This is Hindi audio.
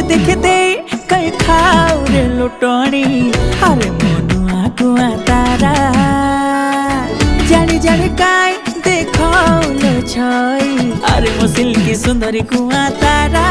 देखते कई खाओ रे लुटणी अरे मनुआ कुआ तारा जानी जानी काय देखो लो छई अरे मो सिल्की सुंदरी कुआ तारा